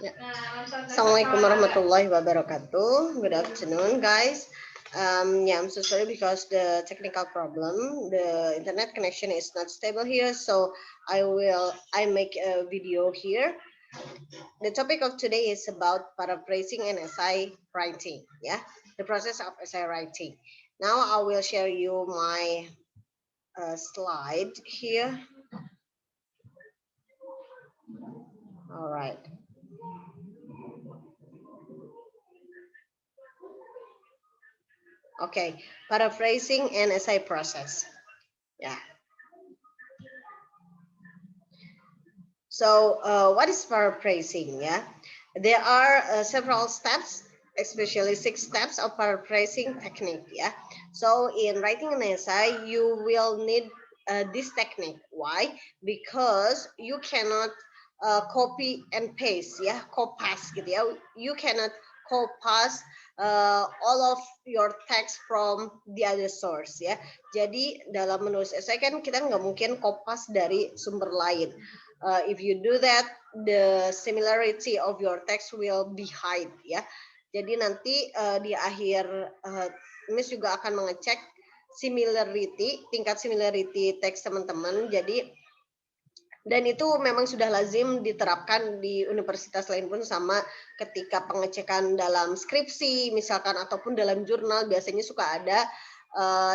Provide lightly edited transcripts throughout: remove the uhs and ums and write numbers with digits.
Yeah. Assalamualaikum warahmatullahi wabarakatuh. Good afternoon, guys. Yeah, I'm so sorry because the technical problem, the internet connection is not stable here. So I make a video here. The topic of today is about paraphrasing and essay writing. Yeah, the process of essay writing. Now I will share you my slide here. All right. Okay, paraphrasing and essay process. Yeah. So what is paraphrasing? Yeah, there are several steps, especially 6 steps of paraphrasing technique. Yeah, so in writing an essay, you will need this technique. Why? Because you cannot copy and paste. Ya, kopas gitu ya. You cannot kopas all of your text from the other source ya. Jadi dalam menulis esai kan kita nggak mungkin kopas dari sumber lain. If you do that, the similarity of your text will be hide ya. Jadi nanti di akhir Miss juga akan mengecek similarity, tingkat similarity teks teman-teman. Jadi dan itu memang sudah lazim diterapkan di universitas lain pun sama ketika pengecekan dalam skripsi misalkan ataupun dalam jurnal biasanya suka ada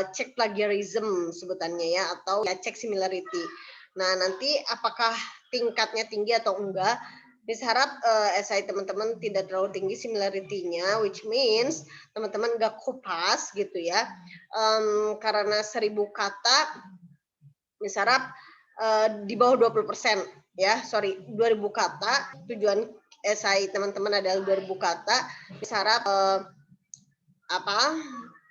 cek plagiarism sebutannya ya atau ya cek similarity. Nah, nanti apakah tingkatnya tinggi atau enggak? Bisa harap esai teman-teman tidak terlalu tinggi similarity-nya, which means teman-teman enggak kopas gitu ya. Karena 1000 kata, bisa harap di bawah 20% ya, 2000 kata, tujuan esai teman-teman adalah 2000 kata, bisa harap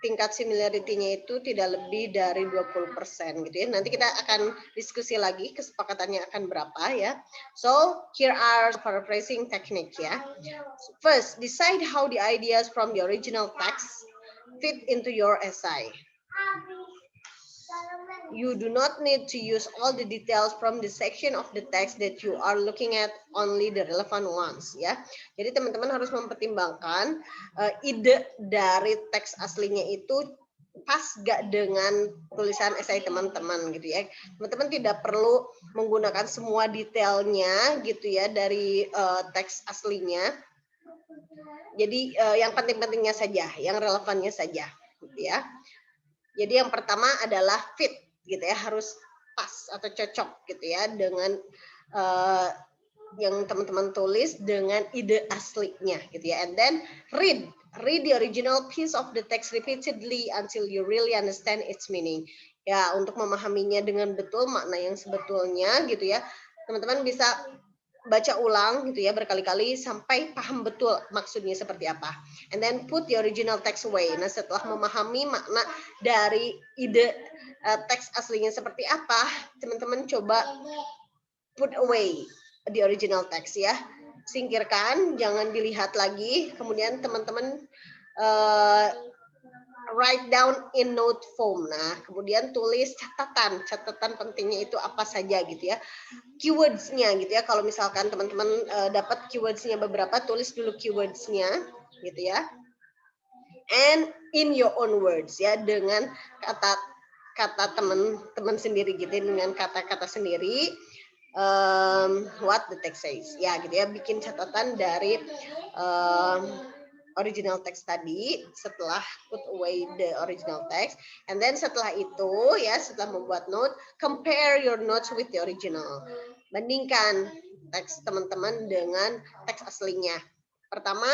tingkat similarity-nya itu tidak lebih dari 20% gitu ya. Nanti kita akan diskusi lagi kesepakatannya akan berapa ya. So, here are paraphrasing technique ya. First, decide how the ideas from the original text fit into your essay. You do not need to use all the details from the section of the text that you are looking at, only the relevant ones ya. Jadi teman-teman harus mempertimbangkan ide dari teks aslinya itu pas gak dengan tulisan esai teman-teman gitu ya. Teman-teman tidak perlu menggunakan semua detailnya gitu ya dari teks aslinya. Jadi yang penting-pentingnya saja, yang relevannya saja gitu ya. Jadi yang pertama adalah fit gitu ya, harus pas atau cocok gitu ya dengan yang teman-teman tulis dengan ide aslinya gitu ya. And then read the original piece of the text repeatedly until you really understand its meaning. Ya, untuk memahaminya dengan betul makna yang sebetulnya gitu ya. Teman-teman bisa baca ulang gitu ya berkali-kali sampai paham betul maksudnya seperti apa. And then put the original text away. Nah, setelah memahami makna dari ide teks aslinya seperti apa, teman-teman coba put away the original text ya. Singkirkan, jangan dilihat lagi. Kemudian teman-teman write down in note form. Nah, kemudian tulis catatan pentingnya itu apa saja gitu ya. Keywords-nya gitu ya. Kalau misalkan teman-teman dapat keywords-nya beberapa, tulis dulu keywords-nya gitu ya. And in your own words ya, dengan kata teman-teman sendiri gitu, dengan kata-kata sendiri what the text says ya gitu ya, bikin catatan dari original text tadi setelah put away the original text, and then setelah itu ya, setelah membuat note, compare your notes with the original, bandingkan teks teman-teman dengan teks aslinya. Pertama,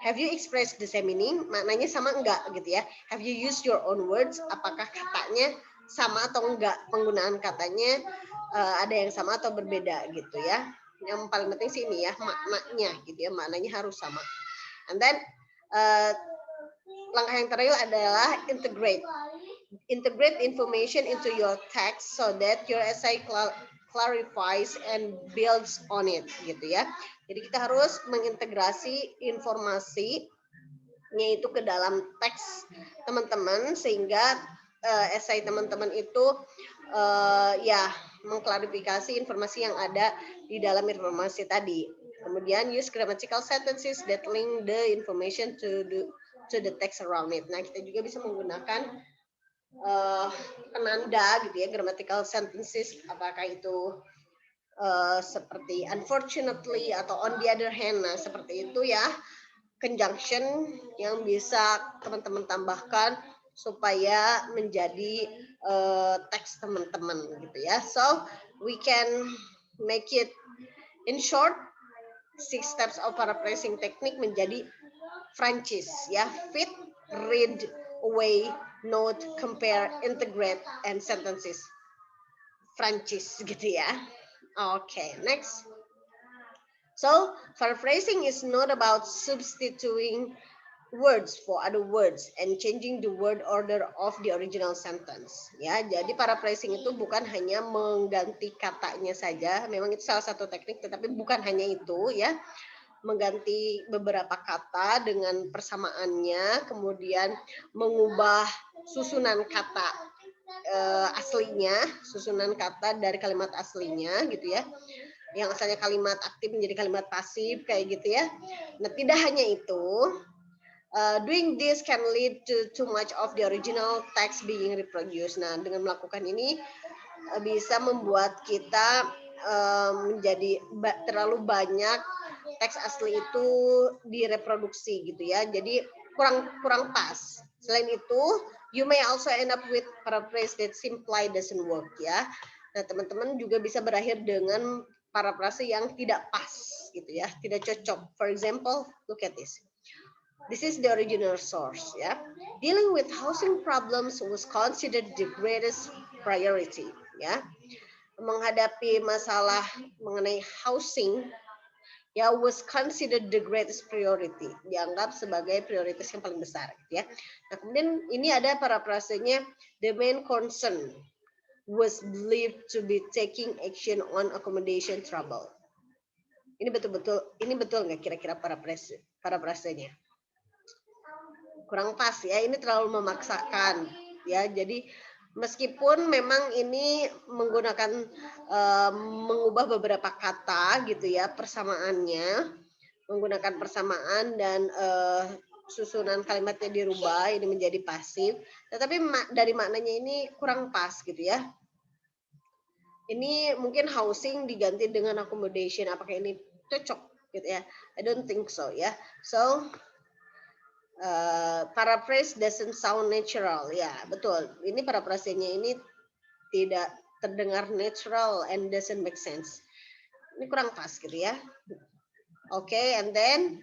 have you expressed the same meaning? Maknanya sama enggak gitu ya. Have you used your own words? Apakah katanya sama atau enggak? Penggunaan katanya ada yang sama atau berbeda gitu ya. Yang paling penting sih ini ya, maknanya gitu ya. Maknanya harus sama. And then langkah yang terakhir adalah integrate. Integrate information into your text so that your essay clarifies and builds on it gitu ya. Jadi kita harus mengintegrasi informasinya itu ke dalam teks teman-teman sehingga esai teman-teman itu ya mengklarifikasi informasi yang ada di dalam informasi tadi. Kemudian use grammatical sentences that link the information to the text around it. Nah, kita juga bisa menggunakan penanda gitu ya, grammatical sentences, apakah itu seperti unfortunately atau on the other hand. Nah, seperti itu ya, conjunction yang bisa teman-teman tambahkan supaya menjadi teks teman-teman gitu ya. So we can make it in short, 6 steps of paraphrasing technique menjadi Francis ya, fit, read, weigh, note, compare, integrate, and sentences. Francis gitu ya. Okay, next. So paraphrasing is not about substituting words for other words and changing the word order of the original sentence. Ya, jadi paraphrasing itu bukan hanya mengganti katanya saja. Memang itu salah satu teknik, tetapi bukan hanya itu ya. Mengganti beberapa kata dengan persamaannya, kemudian mengubah susunan kata aslinya, susunan kata dari kalimat aslinya gitu ya. Yang asalnya kalimat aktif menjadi kalimat pasif kayak gitu ya. Nah, tidak hanya itu. Doing this can lead to too much of the original text being reproduced. Nah, dengan melakukan ini bisa membuat kita menjadi terlalu banyak teks asli itu direproduksi gitu ya. Jadi kurang pas. Selain itu, you may also end up with paraphrase that simply doesn't work ya. Nah, teman-teman juga bisa berakhir dengan paraphrase yang tidak pas gitu ya, tidak cocok. For example, look at this. This is the original source ya. Dealing with housing problems was considered the greatest priority ya. Menghadapi masalah mengenai housing ya was considered the greatest priority, dianggap sebagai prioritas yang paling besar gitu ya. Nah, kemudian ini ada parafrasenya, the main concern was believed to be taking action on accommodation trouble. Ini betul nggak kira-kira parafrasenya? Kurang pas ya, ini terlalu memaksakan ya. Jadi meskipun memang ini menggunakan mengubah beberapa kata gitu ya, persamaannya menggunakan persamaan dan susunan kalimatnya dirubah ini menjadi pasif, tetapi dari maknanya ini kurang pas gitu ya. Ini mungkin housing diganti dengan accommodation, apakah ini cocok gitu ya? I don't think so ya. So paraphrase doesn't sound natural ya, betul. Ini paraphrasenya ini tidak terdengar natural and doesn't make sense. Ini kurang pas gitu ya. Oke, and then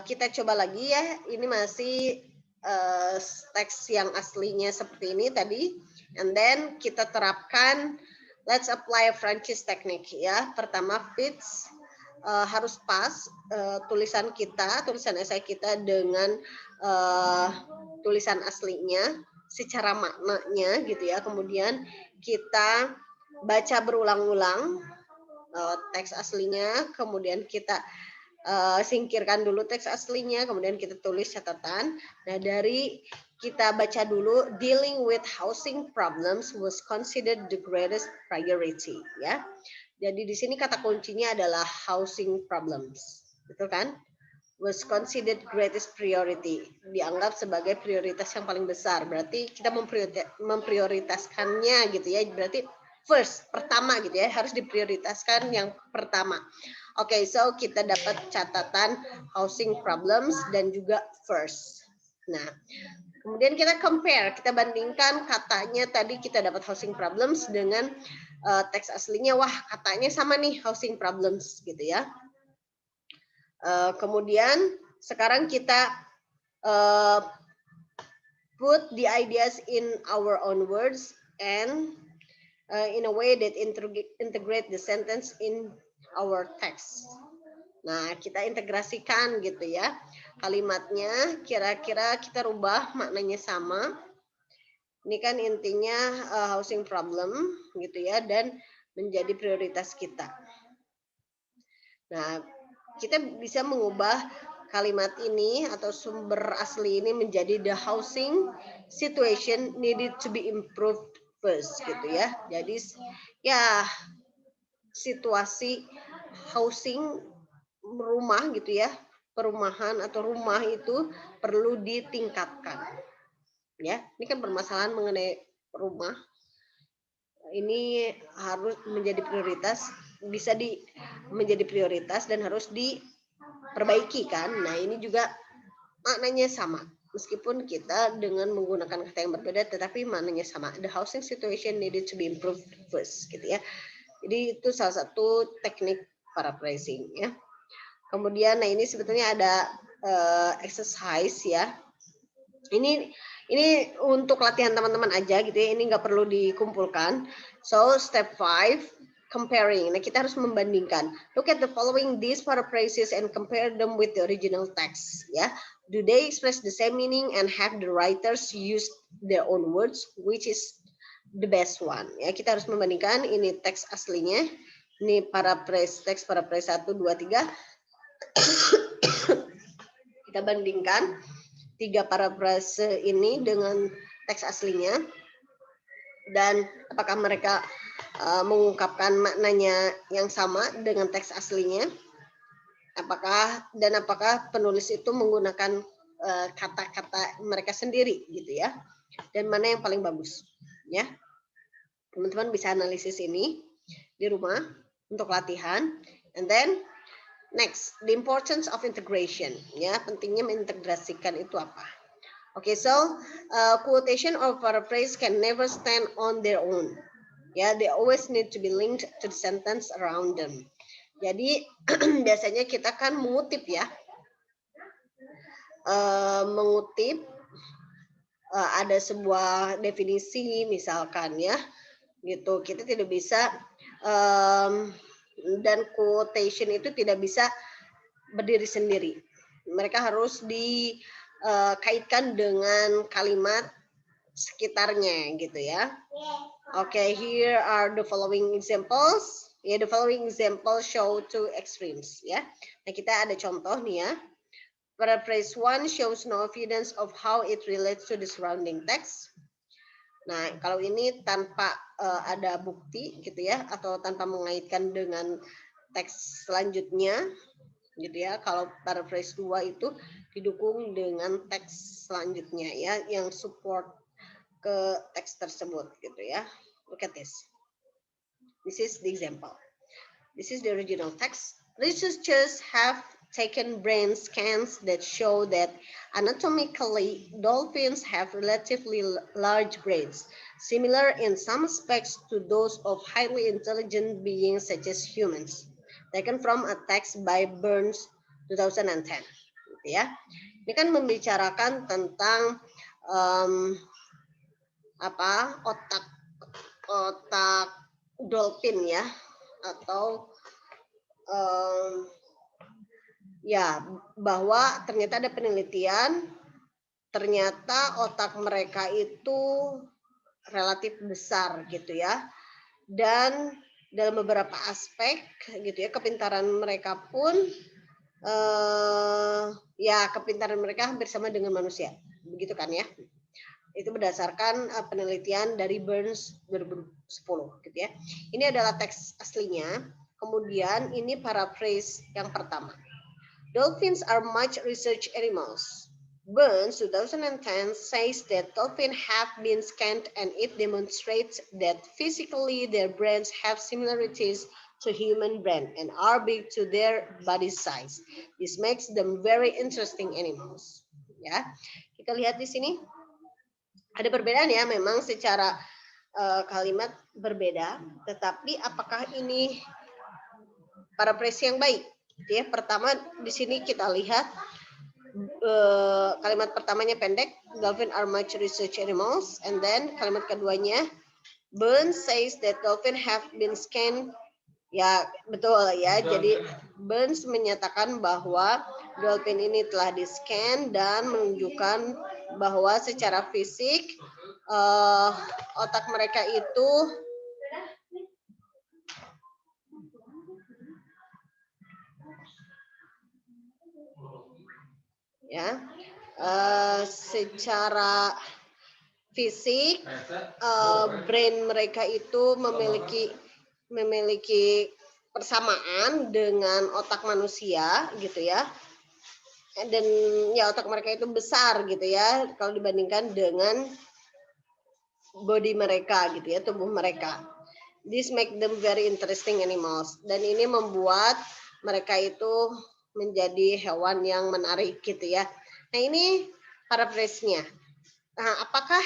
kita coba lagi ya. Ini masih teks yang aslinya seperti ini tadi. And then kita terapkan, let's apply Francis technique ya. Pertama, fits. Harus pas tulisan esai kita dengan tulisan aslinya secara maknanya gitu ya. Kemudian kita baca berulang-ulang teks aslinya, kemudian kita singkirkan dulu teks aslinya, kemudian kita tulis catatan. Nah, dari kita baca dulu, dealing with housing problems was considered the greatest priority ya. Jadi di sini kata kuncinya adalah housing problems, betul kan? Was considered greatest priority, dianggap sebagai prioritas yang paling besar. Berarti kita memprioritaskannya gitu ya. Berarti first, pertama gitu ya, harus diprioritaskan yang pertama. Oke, so kita dapat catatan housing problems dan juga first. Nah, kemudian kita compare, kita bandingkan katanya tadi kita dapat housing problems dengan teks aslinya. Wah, katanya sama nih housing problems gitu ya. Kemudian sekarang kita put the ideas in our own words and in a way that integrate the sentence in our text. Nah, kita integrasikan gitu ya. Kalimatnya kira-kira kita rubah maknanya sama. Ini kan intinya housing problem gitu ya, dan menjadi prioritas kita. Nah, kita bisa mengubah kalimat ini atau sumber asli ini menjadi the housing situation needed to be improved first gitu ya. Jadi ya situasi housing rumah gitu ya, perumahan atau rumah itu perlu ditingkatkan. Ya, ini kan permasalahan mengenai rumah. Ini harus menjadi prioritas, bisa menjadi prioritas dan harus diperbaiki kan. Nah, ini juga maknanya sama. Meskipun kita dengan menggunakan kata yang berbeda, tetapi maknanya sama. The housing situation needed to be improved first, gitu ya. Jadi itu salah satu teknik paraphrasing ya. Kemudian, nah ini sebetulnya ada exercise ya. Ini untuk latihan teman-teman aja gitu ya. Ini nggak perlu dikumpulkan. So step 5, comparing. Nah kita harus membandingkan. Look at the following these paraphrases and compare them with the original text. Ya, do they express the same meaning and have the writers use their own words? Which is the best one? Ya, kita harus membandingkan. Ini teks aslinya. Ini paraphrase, teks paraphrase 1, 2, 3. Kita bandingkan 3 paraphrase ini dengan teks aslinya dan apakah mereka mengungkapkan maknanya yang sama dengan teks aslinya, apakah penulis itu menggunakan kata-kata mereka sendiri gitu ya, dan mana yang paling bagus ya. Teman-teman bisa analisis ini di rumah untuk latihan. And then next, the importance of integration. Ya, pentingnya mengintegrasikan itu apa? Okay, so quotation or paraphrase can never stand on their own. Ya, they always need to be linked to the sentence around them. Jadi biasanya kita kan mengutip ya, mengutip ada sebuah definisi misalkan ya, gitu. Kita tidak bisa dan quotation itu tidak bisa berdiri sendiri. Mereka harus dikaitkan dengan kalimat sekitarnya gitu ya. Okay, here are the following examples. Ya, the following examples show two extremes ya. Nah, kita ada contoh nih ya. Paraphrase 1 shows no evidence of how it relates to the surrounding text. Nah, kalau ini tanpa ada bukti gitu ya, atau tanpa mengaitkan dengan teks selanjutnya gitu ya. Kalau paraphrase 2 itu didukung dengan teks selanjutnya ya, yang support ke teks tersebut gitu ya. Look at this. This is the example. This is the original text. Researchers have taken brain scans that show that anatomically dolphins have relatively large brains, similar in some aspects to those of highly intelligent beings such as humans. Taken from a text by Burns 2010. Gitu ya. Ini kan membicarakan tentang otak dolphin ya, atau ya, bahwa ternyata ada penelitian, ternyata otak mereka itu relatif besar gitu ya, dan dalam beberapa aspek gitu ya, kepintaran mereka pun ya kepintaran mereka hampir sama dengan manusia, begitu kan ya. Itu berdasarkan penelitian dari Burns 2010 gitu ya. Ini adalah teks aslinya. Kemudian ini paraphrase yang pertama. Dolphins are much researched animals. Burns 2010 says that dolphins have been scanned and it demonstrates that physically their brains have similarities to human brain and are big to their body size. This makes them very interesting animals. Ya, kita lihat di sini. Ada perbedaan ya, memang secara kalimat berbeda, tetapi apakah ini paraphrase yang baik? Ya, pertama di sini kita lihat kalimat pertamanya pendek, dolphin are much research animals, and then kalimat keduanya, Burns says that dolphin have been scanned. Ya, betul ya. Jadi Burns menyatakan bahwa dolphin ini telah di-scan dan menunjukkan bahwa secara fisik otak mereka itu ya secara fisik brain mereka itu memiliki persamaan dengan otak manusia gitu ya. Dan ya otak mereka itu besar gitu ya kalau dibandingkan dengan body mereka gitu ya, tubuh mereka. This make them very interesting animals. Dan ini membuat mereka itu menjadi hewan yang menarik gitu ya. Nah ini paraphrase-nya. Nah apakah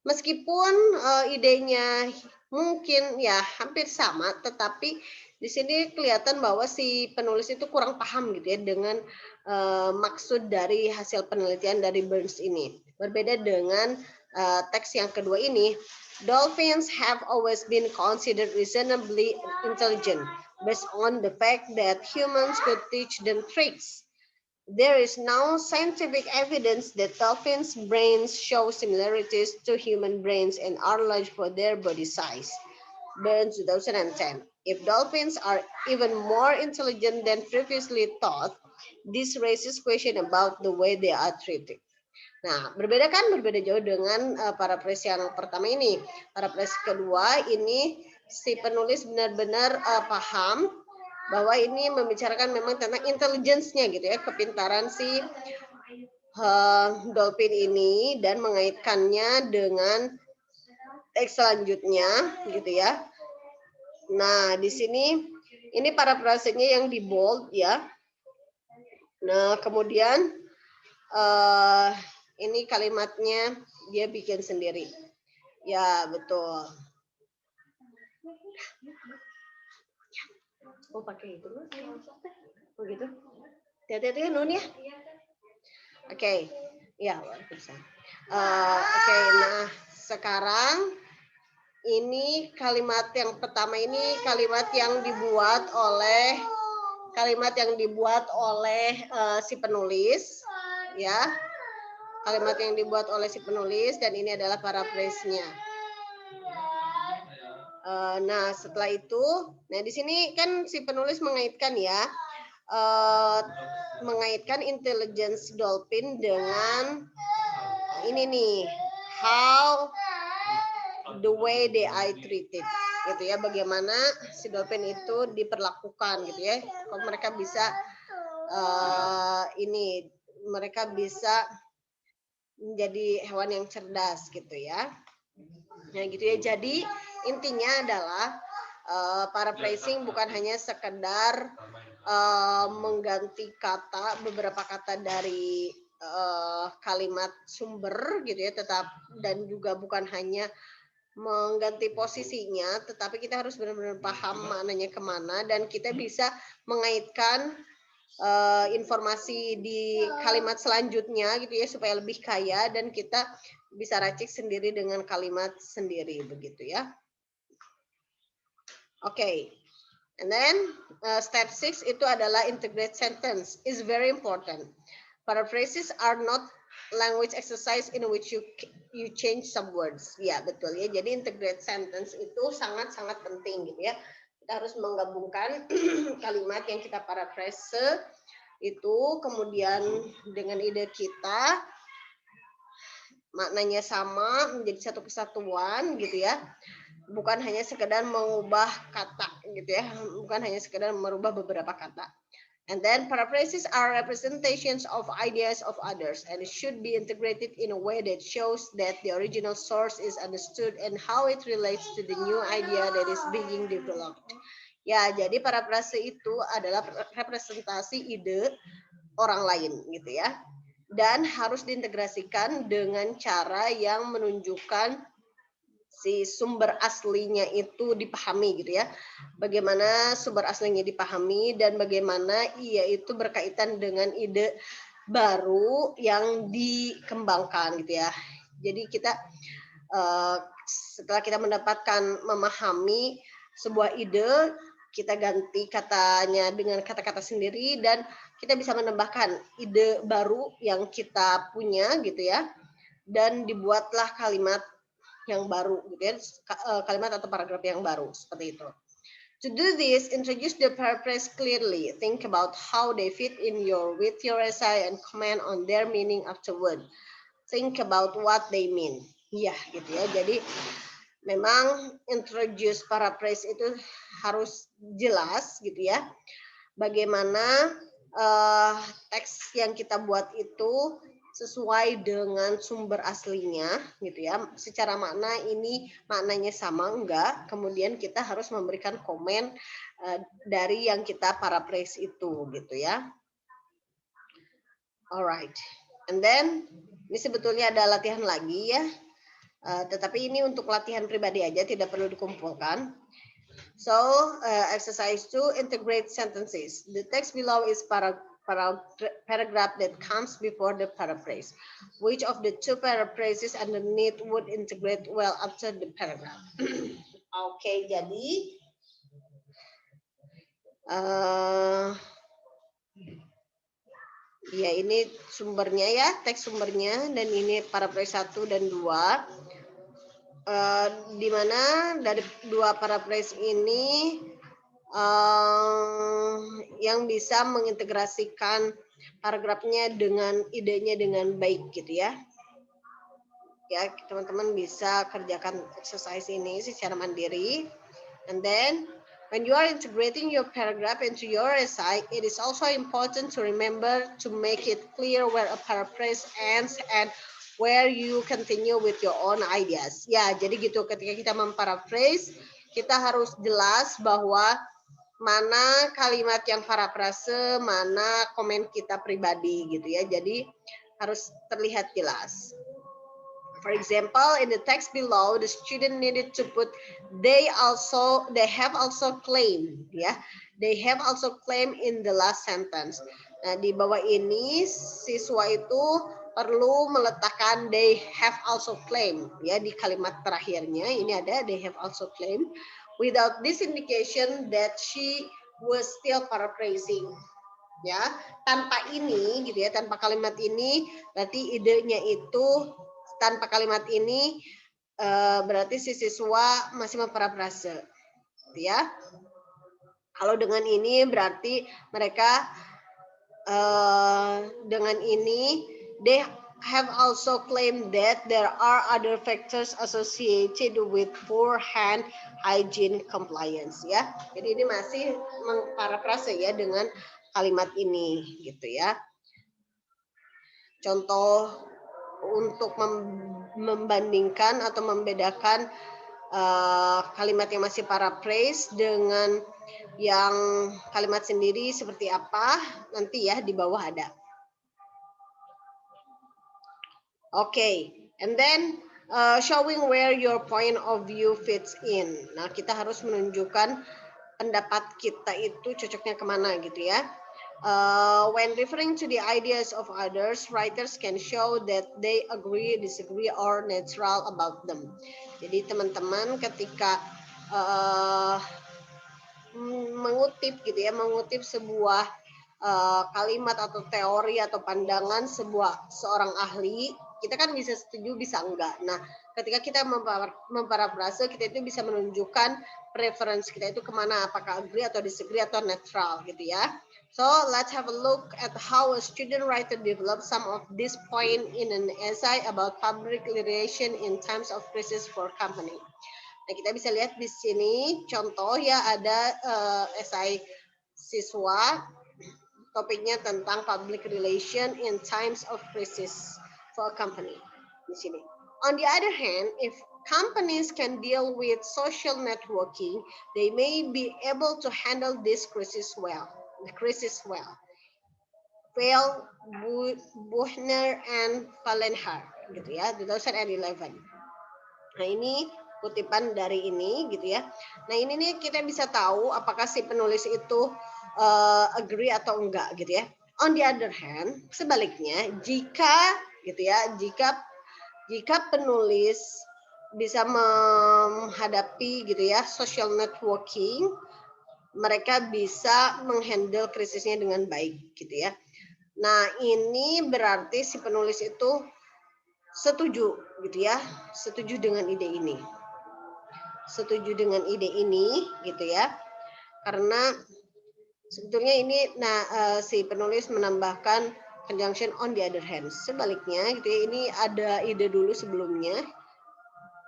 meskipun idenya mungkin ya hampir sama, tetapi di sini kelihatan bahwa si penulis itu kurang paham gitu ya dengan maksud dari hasil penelitian dari Burns ini. Berbeda dengan teks yang kedua ini, dolphins have always been considered reasonably intelligent based on the fact that humans could teach them tricks. There is now scientific evidence that dolphins' brains show similarities to human brains and are large for their body size. Burns 2010. If dolphins are even more intelligent than previously thought, this raises question about the way they are treated. Nah, berbeda kan? Berbeda jauh dengan paraphrase yang pertama ini. Paraphrase kedua ini si penulis benar-benar paham bahwa ini membicarakan memang tentang intelligence-nya gitu ya, kepintaran si dolphin ini dan mengaitkannya dengan teks selanjutnya gitu ya. Nah, di sini ini parafrasenya yang di bold ya. Nah, kemudian ini kalimatnya dia bikin sendiri. Ya, betul. Oh, pakai itu. Oh, gitu. Hati-hati ya, Nun ya. Oke. Ya, bisa. Oke, nah sekarang ini kalimat yang pertama ini kalimat yang dibuat oleh si penulis ya. Kalimat yang dibuat oleh si penulis dan ini adalah paraphrase-nya. Nah, setelah itu, nah di sini kan si penulis mengaitkan ya, mengaitkan intelligence dolphin dengan ini nih, how the way they are treated, gitu ya, bagaimana si dolphin itu diperlakukan, gitu ya, kalau mereka bisa mereka bisa menjadi hewan yang cerdas, gitu ya. Nah, gitu ya. Jadi intinya adalah paraphrasing bukan hanya sekedar mengganti beberapa kata dari kalimat sumber gitu ya, dan juga bukan hanya mengganti posisinya, tetapi kita harus benar-benar paham maknanya kemana dan kita bisa mengaitkan informasi di kalimat selanjutnya gitu ya supaya lebih kaya dan kita bisa racik sendiri dengan kalimat sendiri begitu ya. Oke. And then step 6 itu adalah integrate sentence is very important. Paraphrases are not language exercise in which you change some words. Ya, betul ya. Jadi integrate sentence itu sangat-sangat penting gitu ya. Kita harus menggabungkan kalimat yang kita paraphrase itu kemudian dengan ide kita maknanya sama menjadi satu kesatuan gitu ya. Bukan hanya sekedar mengubah kata gitu ya, bukan hanya sekedar merubah beberapa kata. And then paraphrases are representations of ideas of others and it should be integrated in a way that shows that the original source is understood and how it relates to the new idea that is being developed. Ya, jadi paraphrase itu adalah representasi ide orang lain gitu ya. Dan harus diintegrasikan dengan cara yang menunjukkan si sumber aslinya itu dipahami gitu ya. Bagaimana sumber aslinya dipahami dan bagaimana ia itu berkaitan dengan ide baru yang dikembangkan gitu ya. Jadi kita setelah kita memahami sebuah ide, kita ganti katanya dengan kata-kata sendiri dan kita bisa menambahkan ide baru yang kita punya gitu ya. Dan dibuatlah kalimat yang baru gitu ya, kalimat atau paragraf yang baru seperti itu. To do this, introduce the paraphrase clearly. Think about how they fit in with your essay and comment on their meaning afterward. Think about what they mean. Ya, gitu ya. Jadi memang introduce paraphrase itu harus jelas gitu ya. Bagaimana teks yang kita buat itu sesuai dengan sumber aslinya gitu ya. Secara makna ini maknanya sama enggak, kemudian kita harus memberikan komen dari yang kita paraphrase itu gitu ya. Alright, and then ini sebetulnya ada latihan lagi ya, tetapi ini untuk latihan pribadi aja, tidak perlu dikumpulkan. So, exercise 2, integrate sentences. The text below is paragraph that comes before the paraphrase. Which of the two paraphrases underneath would integrate well after the paragraph? Oke, jadi ya ini sumbernya ya, teks sumbernya, dan ini paraphrase 1 dan 2. Di mana dari dua paraphrase ini yang bisa mengintegrasikan paragrafnya dengan idenya dengan baik gitu ya. Ya, teman-teman bisa kerjakan exercise ini secara mandiri. And then when you are integrating your paragraph into your essay, it is also important to remember to make it clear where a paraphrase ends and where you continue with your own ideas. Ya, jadi gitu, ketika kita memparaphrase, kita harus jelas bahwa mana kalimat yang paraphrase, mana komen kita pribadi gitu ya. Jadi harus terlihat jelas. For example, in the text below, the student needed to put they have also claimed, ya. They have also claimed in the last sentence. Nah, di bawah ini siswa itu perlu meletakkan they have also claimed, ya, di kalimat terakhirnya. Ini ada they have also claimed. Without this indication that she was still paraphrasing, ya. Tanpa ini, gitu ya, tanpa kalimat ini, berarti idenya itu tanpa kalimat ini berarti si siswa masih memparafrase, gitu ya. Kalau dengan ini berarti mereka dengan ini they have also claimed that there are other factors associated with poor hand hygiene compliance, ya. Jadi ini masih memparafrase ya dengan kalimat ini, gitu ya. Contoh untuk membandingkan atau membedakan kalimat yang masih paraphrase dengan yang kalimat sendiri seperti apa, nanti ya di bawah ada. Oke, and then showing where your point of view fits in. Nah, kita harus menunjukkan pendapat kita itu cocoknya kemana gitu ya. When referring to the ideas of others, writers can show that they agree, disagree, or neutral about them. Jadi teman-teman ketika mengutip gitu ya, mengutip sebuah kalimat atau teori atau pandangan seorang ahli, kita kan bisa setuju, bisa enggak. Nah, ketika kita memparafrase, kita itu bisa menunjukkan preference kita itu kemana, apakah agree atau disagree atau neutral gitu ya. So let's have a look at how a student writer develops some of this point in an essay about public relation in times of crisis for company. Nah, kita bisa lihat di sini contoh ya, ada esai siswa, topiknya tentang public relation in times of crisis for a company. Di sini. On the other hand, if companies can deal with social networking, they may be able to handle this crisis well. Phil, Buchner, and Fallenhar, gitu ya, 2011. Nah, ini kutipan dari ini, gitu ya. Nah, ini nih kita bisa tahu apakah si penulis itu agree atau enggak, gitu ya. On the other hand, sebaliknya, jika penulis bisa menghadapi gitu ya social networking, mereka bisa menghandle krisisnya dengan baik gitu ya. Nah, ini berarti si penulis itu setuju gitu ya, setuju dengan ide ini. Setuju dengan ide ini gitu ya. Karena sebetulnya ini si penulis menambahkan conjunction on the other hand. Sebaliknya gitu ya, ini ada ide dulu sebelumnya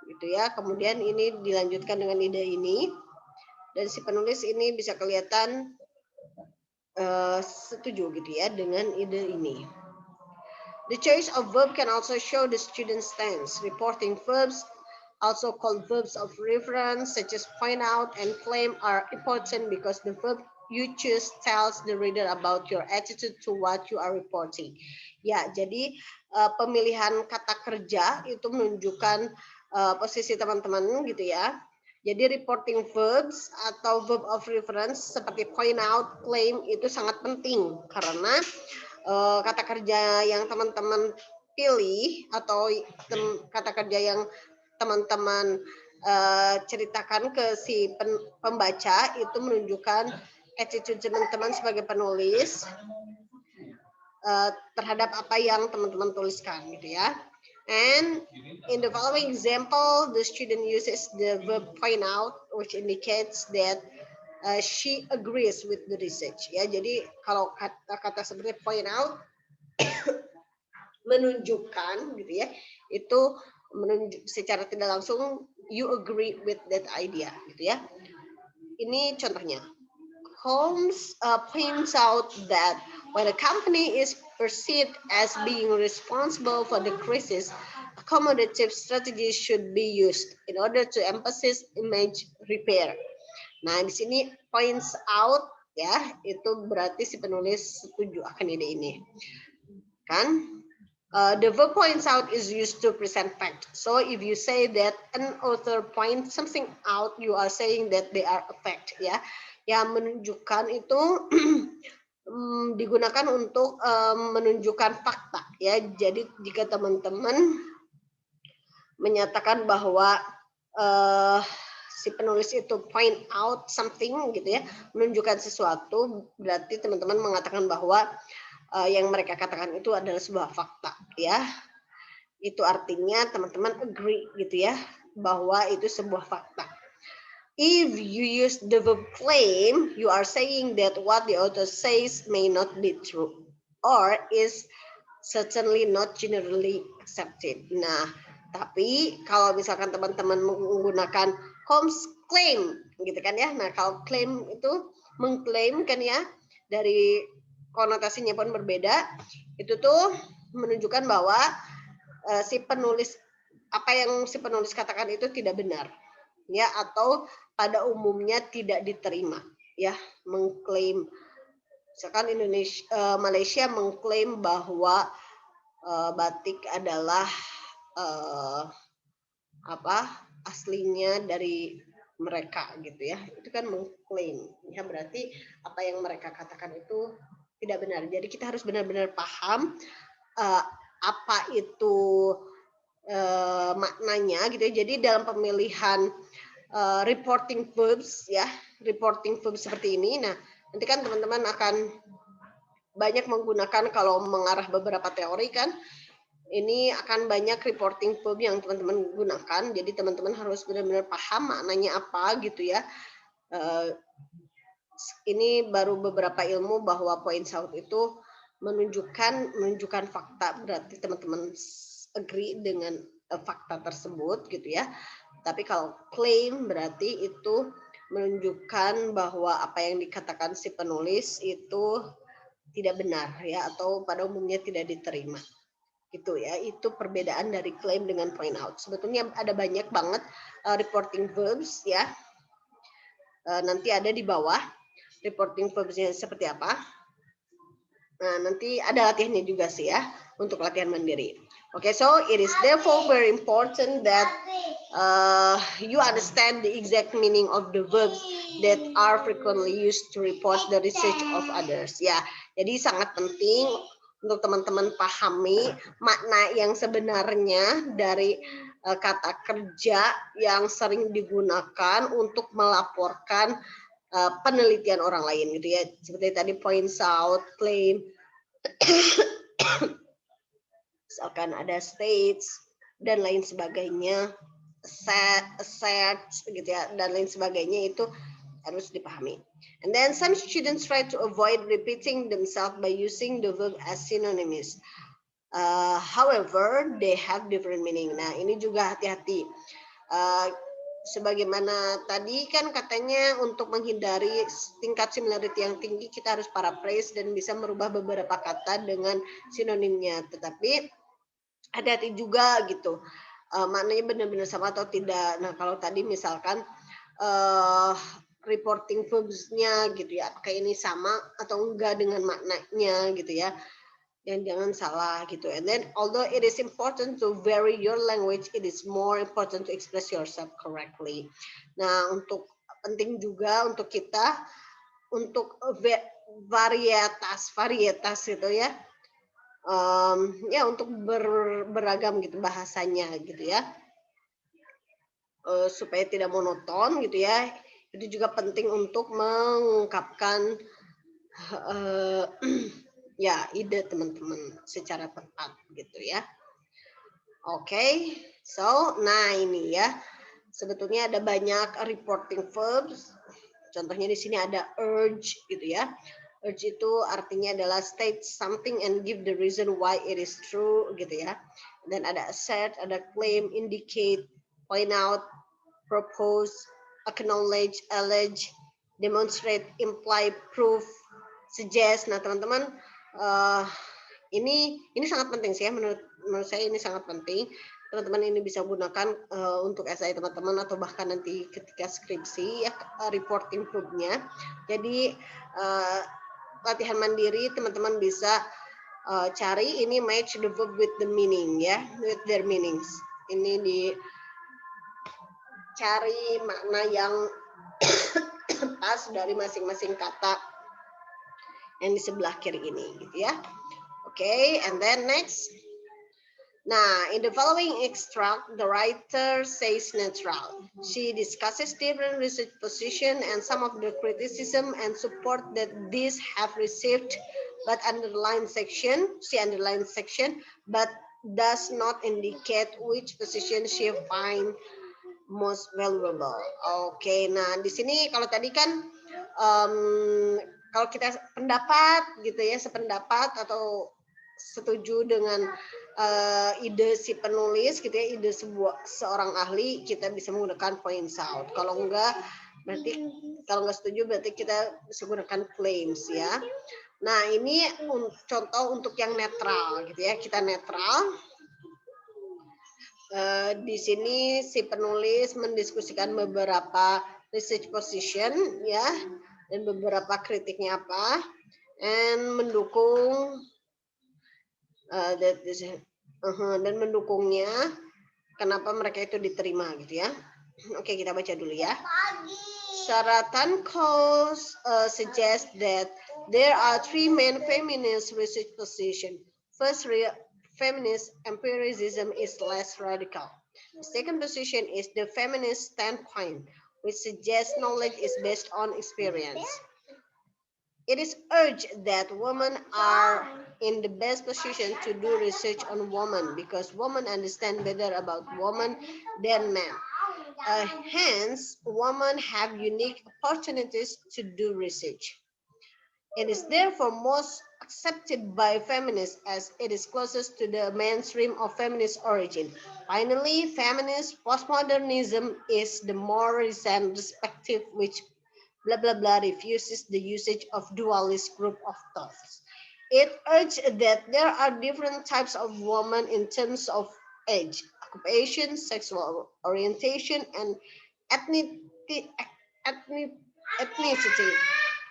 gitu ya. Kemudian ini dilanjutkan dengan ide ini. Dan si penulis ini bisa kelihatan setuju gitu ya dengan ide ini. The choice of verb can also show the student's stance. Reporting verbs, also called verbs of reference, such as point out and claim, are important because the verb you choose tells the reader about your attitude to what you are reporting. Ya, jadi pemilihan kata kerja itu menunjukkan posisi teman-teman gitu ya. Jadi reporting verbs atau verb of reference seperti point out, claim itu sangat penting karena kata kerja yang teman-teman pilih atau kata kerja yang teman-teman ceritakan ke si pembaca itu menunjukkan attitude teman-teman sebagai penulis terhadap apa yang teman-teman tuliskan gitu ya. And in the following example, the student uses the verb point out, which indicates that she agrees with the research. Ya, jadi kalau kata-kata seperti point out menunjukkan gitu ya, itu menunjuk secara tidak langsung you agree with that idea gitu ya. Ini contohnya. Holmes points out that when a company is perceived as being responsible for the crisis, accommodative strategies should be used in order to emphasize image repair. Nah, di sini points out ya, itu berarti si penulis setuju akan ide ini. Kan? The verb points out is used to present fact. So if you say that an author points something out, you are saying that they are a fact ya. Yang menunjukkan itu digunakan untuk menunjukkan fakta ya. Jadi jika teman-teman menyatakan bahwa si penulis itu point out something gitu ya, menunjukkan sesuatu, berarti teman-teman mengatakan bahwa yang mereka katakan itu adalah sebuah fakta ya. Itu artinya teman-teman agree gitu ya bahwa itu sebuah fakta. If you use the verb claim, you are saying that what the author says may not be true or is certainly not generally accepted. Nah, tapi kalau misalkan teman-teman menggunakan Holmes claim gitu kan ya. Nah, kalau claim itu mengklaim kan ya, dari konotasinya pun berbeda, itu tuh menunjukkan bahwa si penulis apa yang si penulis katakan itu tidak benar ya, atau pada umumnya tidak diterima ya. Mengklaim misalkan Malaysia mengklaim bahwa batik adalah aslinya dari mereka gitu ya, itu kan mengklaim ya, berarti apa yang mereka katakan itu tidak benar. Jadi kita harus benar-benar paham apa itu maknanya gitu ya. Jadi dalam pemilihan reporting verbs ya, reporting verbs seperti ini, nah nanti kan teman-teman akan banyak menggunakan, kalau mengarah beberapa teori kan, ini akan banyak reporting verb yang teman-teman gunakan. Jadi teman-teman harus benar-benar paham maknanya apa gitu ya. Ini baru beberapa ilmu bahwa points out itu menunjukkan fakta, berarti teman-teman agree dengan fakta tersebut gitu ya. Tapi kalau claim berarti itu menunjukkan bahwa apa yang dikatakan si penulis itu tidak benar ya, atau pada umumnya tidak diterima. Gitu ya, itu perbedaan dari claim dengan point out. Sebetulnya ada banyak banget reporting verbs ya. Nanti ada di bawah reporting verbsnya seperti apa. Nah, nanti ada latihannya juga sih ya, untuk latihan mandiri. Okay, so it is therefore very important that you understand the exact meaning of the verbs that are frequently used to report the research of others. Ya, jadi sangat penting untuk teman-teman pahami makna yang sebenarnya dari kata kerja yang sering digunakan untuk melaporkan penelitian orang lain gitu ya. Seperti tadi points out, claim, misalkan ada states dan lain sebagainya, assert gitu ya, dan lain sebagainya, itu harus dipahami. And then some students try to avoid repeating themselves by using the verb as synonymous. However, they have different meaning. Nah, ini juga hati-hati. sebagaimana tadi kan katanya untuk menghindari tingkat similarity yang tinggi kita harus paraphrase dan bisa merubah beberapa kata dengan sinonimnya. Tetapi hati-hati juga gitu, maknanya benar-benar sama atau tidak. Nah kalau tadi misalkan reporting verbs-nya gitu ya, apakah ini sama atau enggak dengan maknanya gitu ya. Dan jangan salah gitu. And then although it is important to vary your language, it is more important to express yourself correctly. Nah, untuk penting juga untuk kita untuk varietas gitu ya. Ya untuk beragam gitu bahasanya gitu ya. Supaya tidak monoton gitu ya. Itu juga penting untuk mengungkapkan ya ide teman-teman secara tepat gitu ya. Oke, so nah ini ya sebetulnya ada banyak reporting verbs. Contohnya di sini ada urge gitu ya. Urge itu artinya adalah state something and give the reason why it is true gitu ya. Dan ada assert, ada claim, indicate, point out, propose, acknowledge, allege, demonstrate, imply, prove, suggest. Nah teman-teman ini sangat penting sih ya menurut saya ini sangat penting. Teman-teman ini bisa gunakan untuk esai teman-teman atau bahkan nanti ketika skripsi ya reporting proof-nya. Jadi latihan mandiri teman-teman bisa cari ini match the verb with the meaning ya, with their meanings. Ini dicari makna yang pas dari masing-masing kata yang di sebelah kiri ini gitu ya. Okay, and then next. Now, in the following extract, the writer says neutral. She discusses different research positions and some of the criticism and support that these have received, but underline section, she underlines section, but does not indicate which position she find most valuable. Oke, nah di sini kalau tadi kan kalau kita pendapat gitu ya, sependapat atau setuju dengan ide si penulis gitu ya, ide seorang ahli, kita bisa menggunakan points out. Kalau enggak setuju berarti kita bisa gunakan claims ya. Nah, ini contoh untuk yang netral gitu ya. Kita netral. Di sini si penulis mendiskusikan beberapa research position ya dan beberapa kritiknya apa and mendukung dan mendukungnya kenapa mereka itu diterima gitu ya. Oke, kita baca dulu ya. Saratan Coase suggests that there are three main feminist research positions. First, feminist empiricism is less radical. The second position is the feminist standpoint, which suggests knowledge is based on experience. It is urged that women are in the best position to do research on women because women understand better about women than men. Hence, women have unique opportunities to do research. It is therefore most accepted by feminists as it is closest to the mainstream of feminist origin. Finally, feminist postmodernism is the more recent perspective which blah blah blah refuses the usage of dualist group of thoughts. It urged that there are different types of women in terms of age, occupation, sexual orientation, and ethnicity.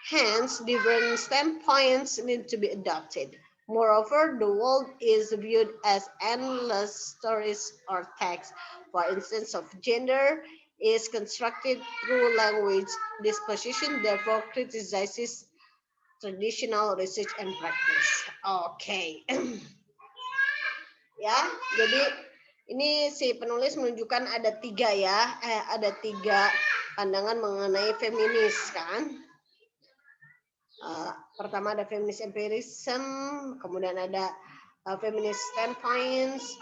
Hence, different standpoints need to be adopted. Moreover, the world is viewed as endless stories or texts. For instance, of gender is constructed through language. This position therefore criticizes traditional research and practice. Oke. Ya, jadi ini si penulis menunjukkan ada tiga ya, ada tiga pandangan mengenai feminis kan. Pertama ada feminist empirism, kemudian ada feminist standpoints,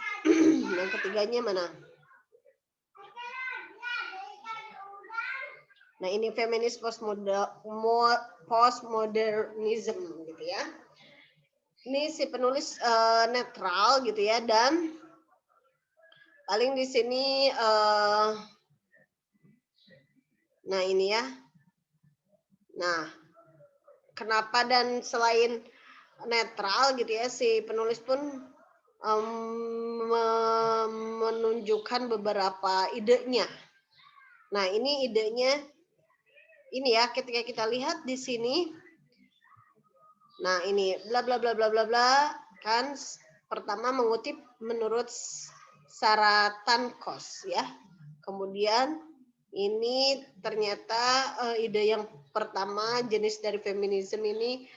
yang ketiganya mana? Nah ini feminist postmodernism gitu ya. Ini si penulis netral gitu ya dan paling di sini Nah ini ya. Nah, kenapa dan selain netral gitu ya, si penulis pun menunjukkan beberapa idenya. Nah ini idenya, ini ya ketika kita lihat di sini. Nah ini bla bla bla bla bla bla kan pertama mengutip menurut Sarah Tankos ya. Kemudian ini ternyata ide yang pertama jenis dari feminisme ini,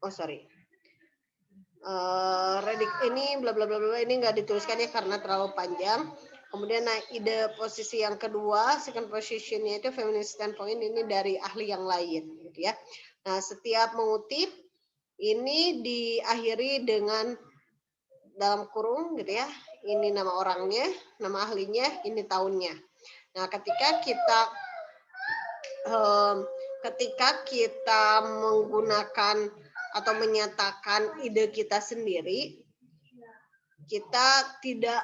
oh sorry, redik ini bla bla bla bla ini nggak dituliskan ya karena terlalu panjang. Kemudian nah ide posisi yang kedua, second positionnya itu feminist standpoint ini dari ahli yang lain gitu ya. Nah setiap mengutip ini diakhiri dengan dalam kurung gitu ya. Ini nama orangnya, nama ahlinya, ini tahunnya. Nah ketika kita menggunakan atau menyatakan ide kita sendiri, kita tidak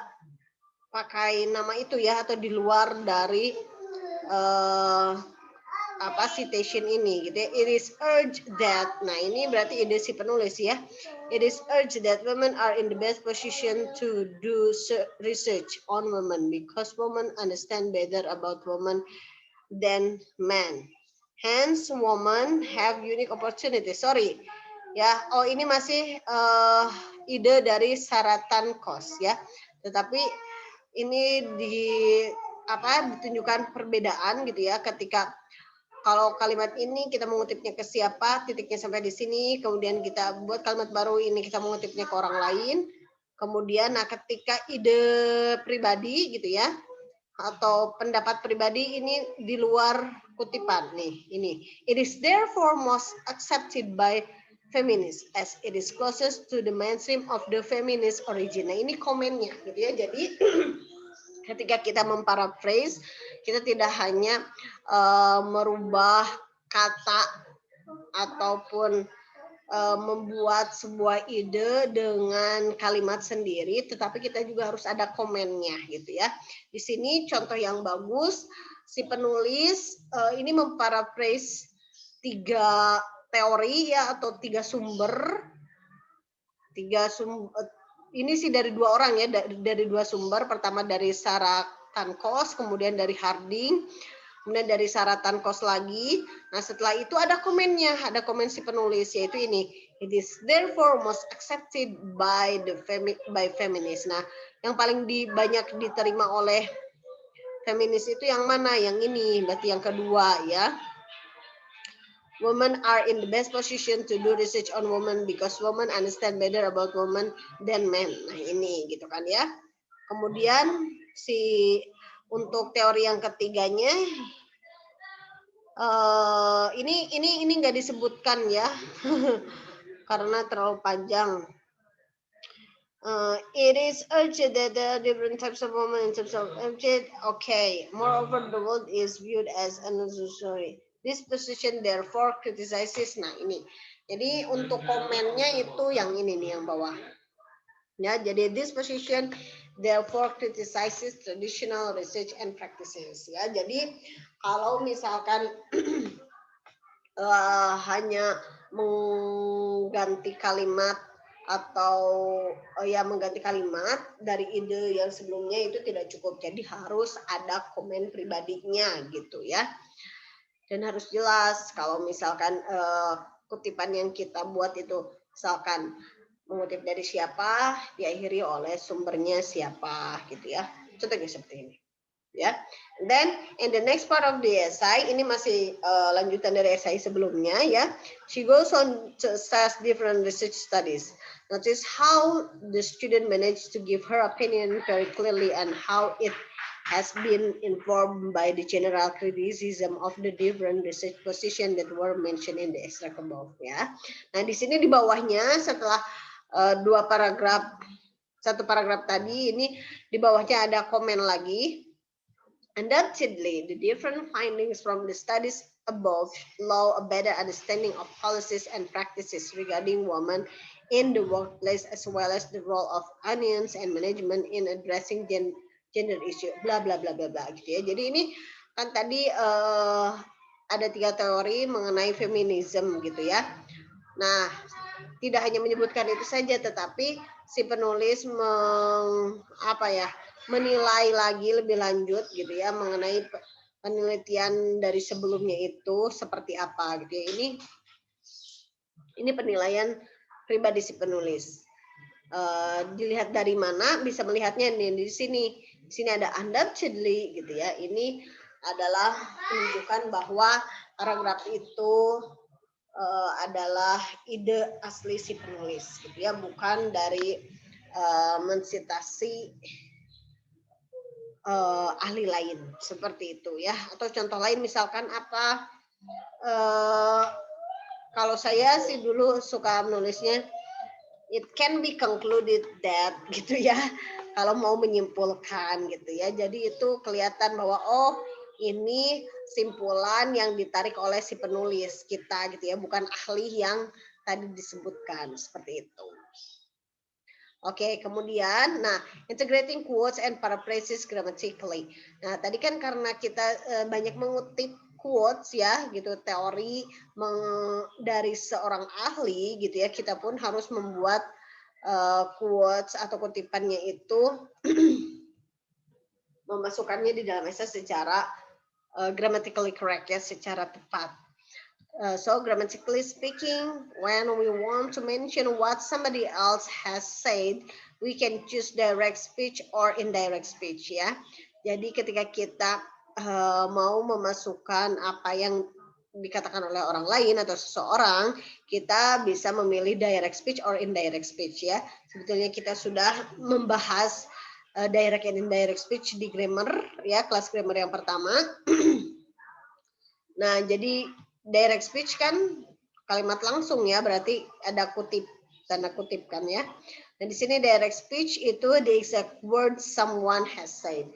pakai nama itu ya, atau di luar dari citation ini gitu ya. It is urged that, nah ini berarti ide si penulis ya. It is urged that women are in the best position to do research on women because women understand better about women than men. Hence, women have unique opportunities. Sorry, ya. Oh, ini masih ide dari Sarah Tankos ya. Tetapi ini ditunjukkan perbedaan gitu ya. Ketika kalau kalimat ini kita mengutipnya ke siapa, titiknya sampai di sini. Kemudian kita buat kalimat baru ini kita mengutipnya ke orang lain. Kemudian, nah ketika ide pribadi gitu ya, atau pendapat pribadi ini di luar kutipan nih ini. It is therefore most accepted by feminists as it is closest to the mainstream of the feminist origin. Nah ini komennya gitu ya. Jadi ketika kita memparaphrase, kita tidak hanya merubah kata ataupun membuat sebuah ide dengan kalimat sendiri, tetapi kita juga harus ada komennya gitu ya. Di sini contoh yang bagus, si penulis ini memparaphrase 3 teori ya, atau 3 sumber. Ini sih dari 2 orang ya, dari 2 sumber. Pertama dari Sarah Tankos, kemudian dari Harding, kemudian dari Sarah Tankos lagi. Nah setelah itu ada komennya, ada komen si penulis, yaitu ini. It is therefore most accepted by feminists. Nah yang paling banyak diterima oleh feminis itu yang mana? Yang ini, berarti yang kedua ya. Women are in the best position to do research on women because women understand better about women than men. Nah ini gitu kan ya. Kemudian untuk teori yang ketiganya ini nggak disebutkan ya karena terlalu panjang. It is urged that there are different types of women in terms of object. Okay. Moreover, the world is viewed as unnecessary. This position therefore criticizes. Nah ini. Jadi untuk komennya itu yang ini nih yang bawah. Ya, jadi this position therefore criticizes traditional research and practices. Ya, jadi kalau misalkan hanya mengganti kalimat atau mengganti kalimat dari ide yang sebelumnya itu tidak cukup. Jadi harus ada komen pribadinya gitu ya. Dan harus jelas kalau misalkan kutipan yang kita buat itu misalkan mengutip dari siapa, diakhiri oleh sumbernya siapa gitu ya. Contohnya seperti ini. Ya. Then in the next part of the essay, ini masih lanjutan dari essay sebelumnya ya. She goes on to assess different research studies. Notice how the student managed to give her opinion very clearly and how it has been informed by the general criticism of the different research position that were mentioned in the extract above ya. Nah, di sini di bawahnya setelah 2 paragraf, 1 paragraf tadi ini di bawahnya ada komen lagi. Undoubtedly, the different findings from the studies above allow a better understanding of policies and practices regarding women in the workplace as well as the role of unions and management in addressing gender issue, bla bla bla bla bla gitu ya. Jadi ini kan tadi ada 3 teori mengenai feminisme gitu ya. Nah, tidak hanya menyebutkan itu saja, tetapi si penulis menilai lagi lebih lanjut gitu ya mengenai penelitian dari sebelumnya itu seperti apa gitu ya. Ini penilaian pribadi si penulis. Dilihat dari mana? Bisa melihatnya nih di sini. Di sini ada undoubtedly gitu ya. Ini adalah menunjukkan bahwa paragraf itu adalah ide asli si penulis gitu ya, bukan dari mensitasi ahli lain seperti itu ya. Atau contoh lain misalkan apa, kalau saya sih dulu suka menulisnya it can be concluded that gitu ya, kalau mau menyimpulkan gitu ya. Jadi itu kelihatan bahwa oh ini simpulan yang ditarik oleh si penulis kita gitu ya, bukan ahli yang tadi disebutkan seperti itu. Oke, kemudian, nah, integrating quotes and paraphrases grammatically. Nah, tadi kan karena kita banyak mengutip quotes ya, gitu, teori dari seorang ahli, gitu ya, kita pun harus membuat quotes atau kutipannya itu memasukkannya di dalam essay secara grammatically correct ya, secara tepat. So grammatically speaking, when we want to mention what somebody else has said, we can choose direct speech or indirect speech ya. Jadi ketika kita mau memasukkan apa yang dikatakan oleh orang lain atau seseorang, kita bisa memilih direct speech or indirect speech ya. Sebetulnya kita sudah membahas direct and indirect speech di grammar ya, kelas grammar yang pertama. Nah, jadi direct speech kan kalimat langsung ya, berarti ada kutip, tanda kutip kan ya. Dan di sini direct speech itu the exact word someone has said.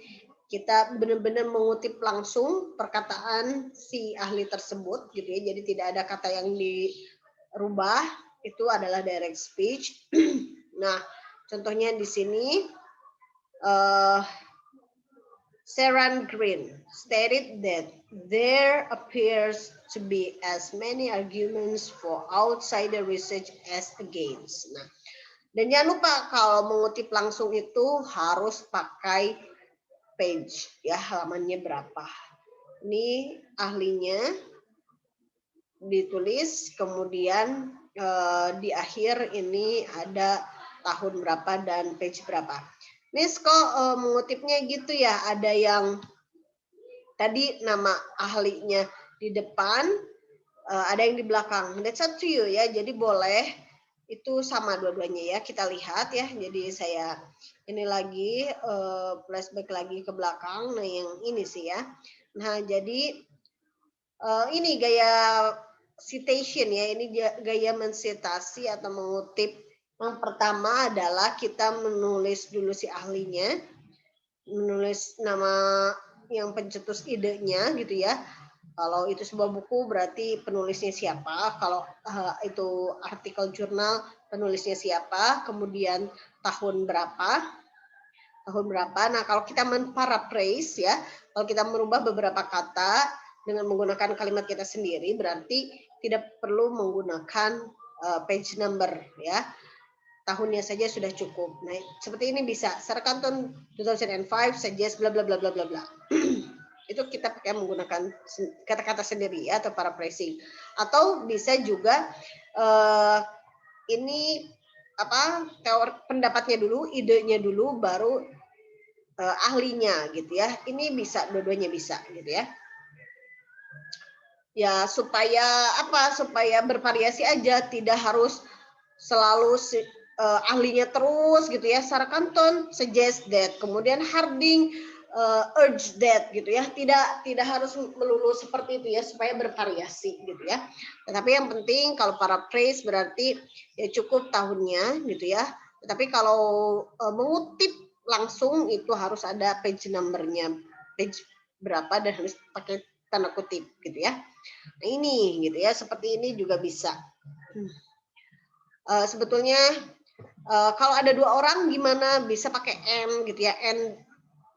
Kita benar-benar mengutip langsung perkataan si ahli tersebut gitu ya. Jadi tidak ada kata yang dirubah, itu adalah direct speech. Nah, contohnya di sini Saran Green stated that there appears to be as many arguments for outsider research as against. Nah, dan jangan lupa kalau mengutip langsung itu harus pakai page ya, halamannya berapa. Ini ahlinya ditulis, kemudian di akhir ini ada tahun berapa dan page berapa. Miss kok mengutipnya gitu ya, ada yang tadi nama ahlinya di depan, ada yang di belakang. That's up to you ya, jadi boleh itu sama dua-duanya ya, kita lihat ya. Jadi saya ini lagi flashback lagi ke belakang, nah yang ini sih ya. Nah jadi ini gaya citation ya, ini gaya mensitasi atau mengutip. Yang pertama adalah kita menulis dulu si ahlinya, menulis nama yang pencetus idenya gitu ya. Kalau itu sebuah buku berarti penulisnya siapa, kalau itu artikel jurnal penulisnya siapa, kemudian tahun berapa. Nah, kalau kita memparaphrase ya, kalau kita merubah beberapa kata dengan menggunakan kalimat kita sendiri, berarti tidak perlu menggunakan page number ya. Tahunnya saja sudah cukup. Nah, seperti ini bisa. Sarkanton 2005 suggest bla bla bla bla bla bla. Itu kita pakai menggunakan kata-kata sendiri ya, atau paraphrasing. Atau bisa juga ini apa, teori pendapatnya dulu, idenya dulu, baru ahlinya gitu ya. Ini bisa, dua-duanya bisa gitu ya. Ya supaya apa? Supaya bervariasi aja, tidak harus selalu ahlinya terus gitu ya. Sarah Canton suggest that, kemudian Harding urge that gitu ya. Tidak harus melulu seperti itu ya, supaya bervariasi gitu ya. Tetapi yang penting kalau paraphrase berarti ya cukup tahunnya gitu ya. Tetapi kalau mengutip langsung itu harus ada page number-nya, page berapa, dan harus pakai tanda kutip gitu ya. Nah ini gitu ya, seperti ini juga bisa. Sebetulnya kalau ada 2 orang gimana bisa pakai N gitu ya, N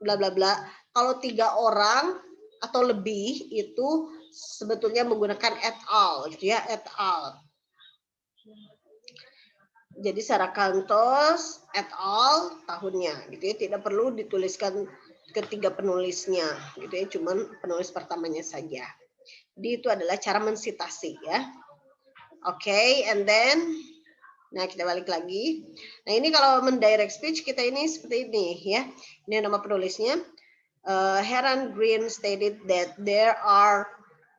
bla bla bla. Kalau 3 orang atau lebih itu sebetulnya menggunakan et al gitu ya, et al. Jadi secara kantos et al tahunnya gitu ya, tidak perlu dituliskan ketiga penulisnya gitu ya, cuman penulis pertamanya saja. Jadi itu adalah cara mensitasi ya. Oke, and then nah kita balik lagi. Nah ini kalau mendirect speech kita ini seperti ini ya. Ini nama penulisnya. Heran Green stated that there are.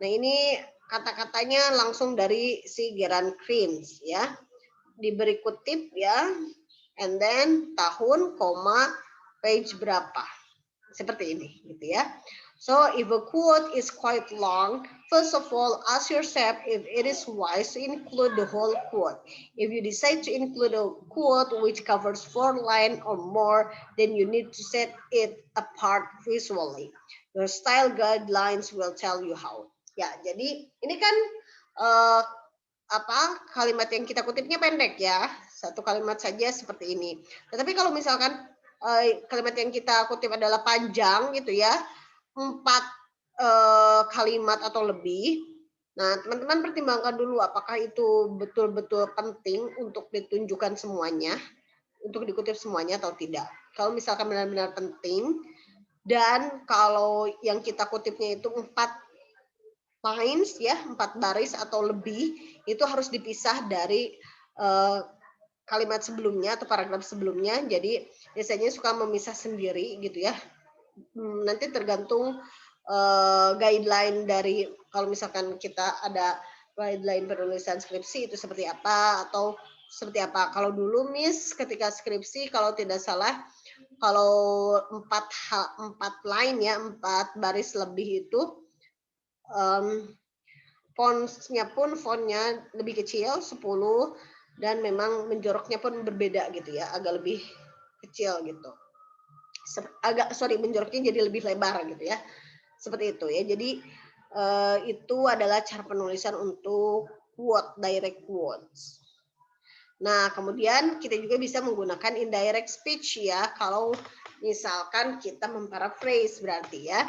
Nah ini kata-katanya langsung dari si Geran Green ya. Diberi kutip ya, and then tahun, koma, page berapa. Seperti ini gitu ya. So if a quote is quite long, first of all, ask yourself if it is wise to include the whole quote. If you decide to include a quote which covers 4 lines or more, then you need to set it apart visually. Your style guidelines will tell you how. Ya, jadi ini kan kalimat yang kita kutipnya pendek ya, satu kalimat saja seperti ini. Tetapi kalau misalkan kalimat yang kita kutip adalah panjang gitu ya, 4 kalimat atau lebih. Nah, teman-teman pertimbangkan dulu apakah itu betul-betul penting untuk ditunjukkan semuanya, untuk dikutip semuanya atau tidak. Kalau misalkan benar-benar penting dan kalau yang kita kutipnya itu 4 lines ya, 4 baris atau lebih, itu harus dipisah dari kalimat sebelumnya atau paragraf sebelumnya. Jadi biasanya suka memisah sendiri gitu ya. Nanti tergantung guideline dari, kalau misalkan kita ada guideline penulisan skripsi itu seperti apa atau seperti apa. Kalau dulu Miss ketika skripsi kalau tidak salah, kalau 4 line ya, 4 baris lebih itu fontnya lebih kecil 10 dan memang menjoroknya pun berbeda gitu ya, agak lebih kecil gitu. Menjoroknya jadi lebih lebar gitu ya. Seperti itu ya. Jadi itu adalah cara penulisan untuk quote, direct quotes. Nah, kemudian kita juga bisa menggunakan indirect speech ya, kalau misalkan kita memparaphrase berarti ya.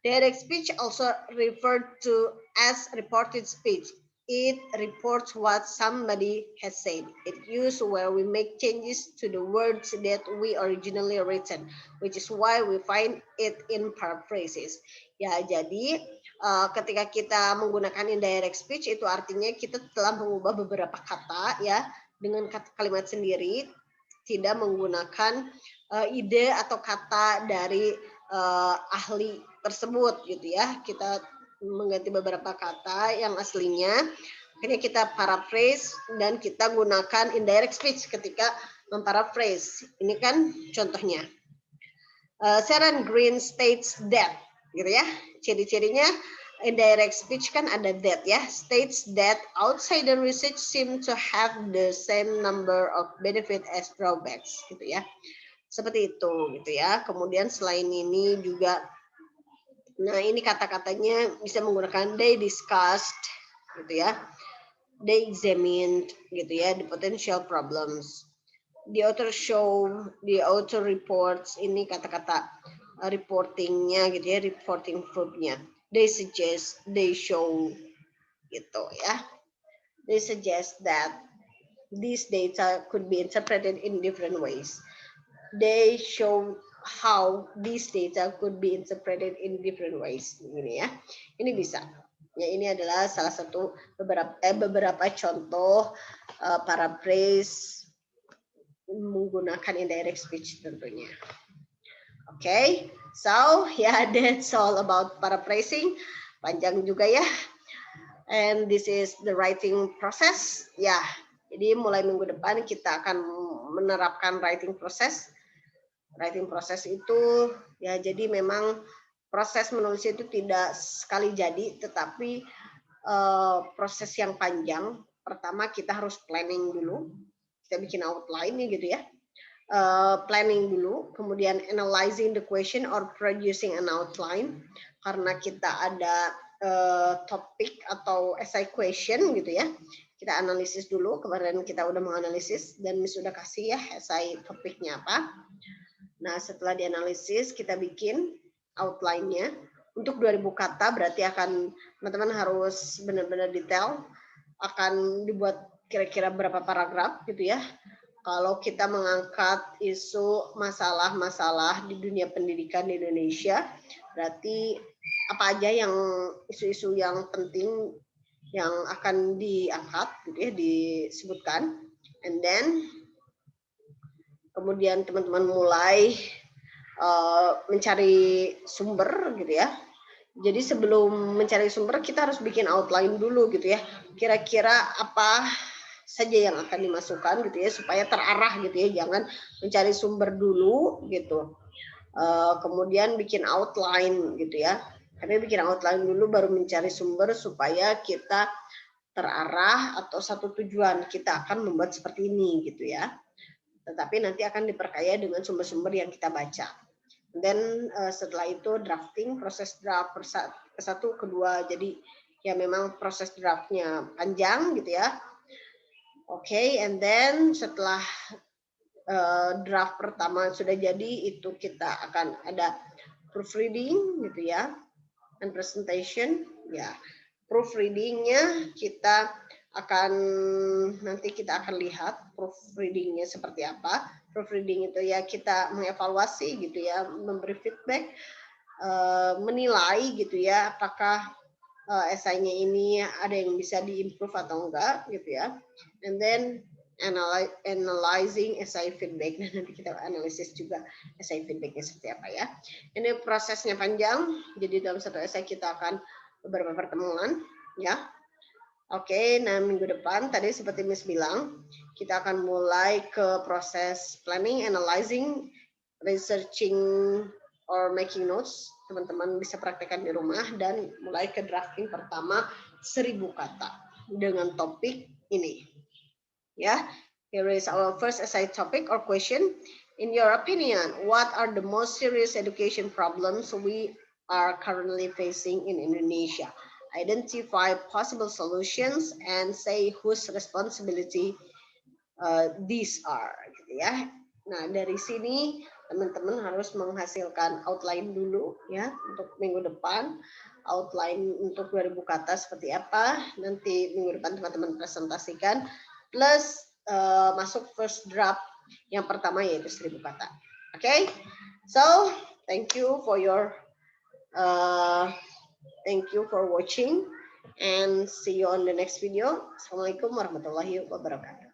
Direct speech also referred to as reported speech. It reports what somebody has said. It used where we make changes to the words that we originally written, which is why we find it in paraphrases. Ya, jadi ketika kita menggunakan indirect speech itu artinya kita telah mengubah beberapa kata ya dengan kalimat sendiri, tidak menggunakan ide atau kata dari ahli tersebut gitu ya. Kita mengganti beberapa kata yang aslinya, akhirnya kita paraphrase dan kita gunakan indirect speech ketika memparaphrase. Ini kan contohnya. Sharon Green states that gitu ya. Ciri-cirinya indirect speech kan ada that ya. States that outsider research seem to have the same number of benefit as drawbacks gitu ya. Seperti itu gitu ya. Kemudian selain ini juga, nah ini kata-katanya bisa menggunakan they discussed gitu ya, they examined gitu ya, the potential problems, the author show, the author reports, ini kata-kata reportingnya gitu ya, reporting verbnya, they suggest, they show gitu ya, they suggest that these data could be interpreted in different ways. They show how these data could be interpreted in different ways. Ini ya, ini bisa. Ya, ini adalah salah satu beberapa contoh paraphrase menggunakan indirect speech tentunya. Okay, so yeah, that's all about paraphrasing. Panjang juga ya. And this is the writing process. Ya, jadi mulai minggu depan kita akan menerapkan writing process. Writing process itu ya, jadi memang proses menulis itu tidak sekali jadi, tetapi proses yang panjang. Pertama kita harus planning dulu, kita bikin outline gitu ya, planning dulu, kemudian analyzing the question or producing an outline, karena kita ada topik atau essay question gitu ya, kita analisis dulu. Kemarin kita udah menganalisis dan sudah kasih ya essay topiknya apa. Nah, setelah dianalisis, kita bikin outline-nya. untuk 2000 kata berarti akan teman-teman harus benar-benar detail, akan dibuat kira-kira berapa paragraf gitu ya. Kalau kita mengangkat isu masalah-masalah di dunia pendidikan di Indonesia, berarti apa aja yang isu-isu yang penting yang akan diangkat gitu ya, disebutkan, and then kemudian teman-teman mulai mencari sumber gitu ya. Jadi sebelum mencari sumber kita harus bikin outline dulu gitu ya. Kira-kira apa saja yang akan dimasukkan gitu ya supaya terarah gitu ya. Jangan mencari sumber dulu gitu. Kemudian bikin outline gitu ya. Tapi bikin outline dulu baru mencari sumber supaya kita terarah atau satu tujuan kita akan membuat seperti ini gitu ya. Tetapi nanti akan diperkaya dengan sumber-sumber yang kita baca. Dan setelah itu drafting, proses draft ke satu, kedua, jadi ya memang proses draftnya panjang gitu ya. Oke, and then setelah draft pertama sudah jadi, itu kita akan ada proofreading gitu ya, and presentation ya. Proofreadingnya kita akan nanti kita akan lihat proofreadingnya seperti apa. Proofreading itu ya kita mengevaluasi gitu ya, memberi feedback, menilai gitu ya apakah esainya ini ada yang bisa diimprove atau enggak gitu ya, and then analyzing essay feedback, dan nanti kita analisis juga essay feedbacknya seperti apa ya. Ini prosesnya panjang, jadi dalam satu essay kita akan beberapa pertemuan ya. Oke, nah minggu depan tadi seperti Miss bilang, kita akan mulai ke proses planning, analyzing, researching, or making notes. Teman-teman bisa praktekkan di rumah dan mulai ke drafting pertama 1000 kata dengan topik ini. Ya, here is our first essay topic or question. In your opinion, what are the most serious education problems we are currently facing in Indonesia? Identify possible solutions and say whose responsibility these are, gitu ya. Nah, dari sini teman-teman harus menghasilkan outline dulu ya untuk minggu depan. Outline untuk 2000 kata seperti apa, nanti minggu depan teman-teman presentasikan, plus masuk first draft yang pertama yaitu 1000 kata. Okay? So, thank you for watching and see you on the next video. Assalamualaikum warahmatullahi wabarakatuh.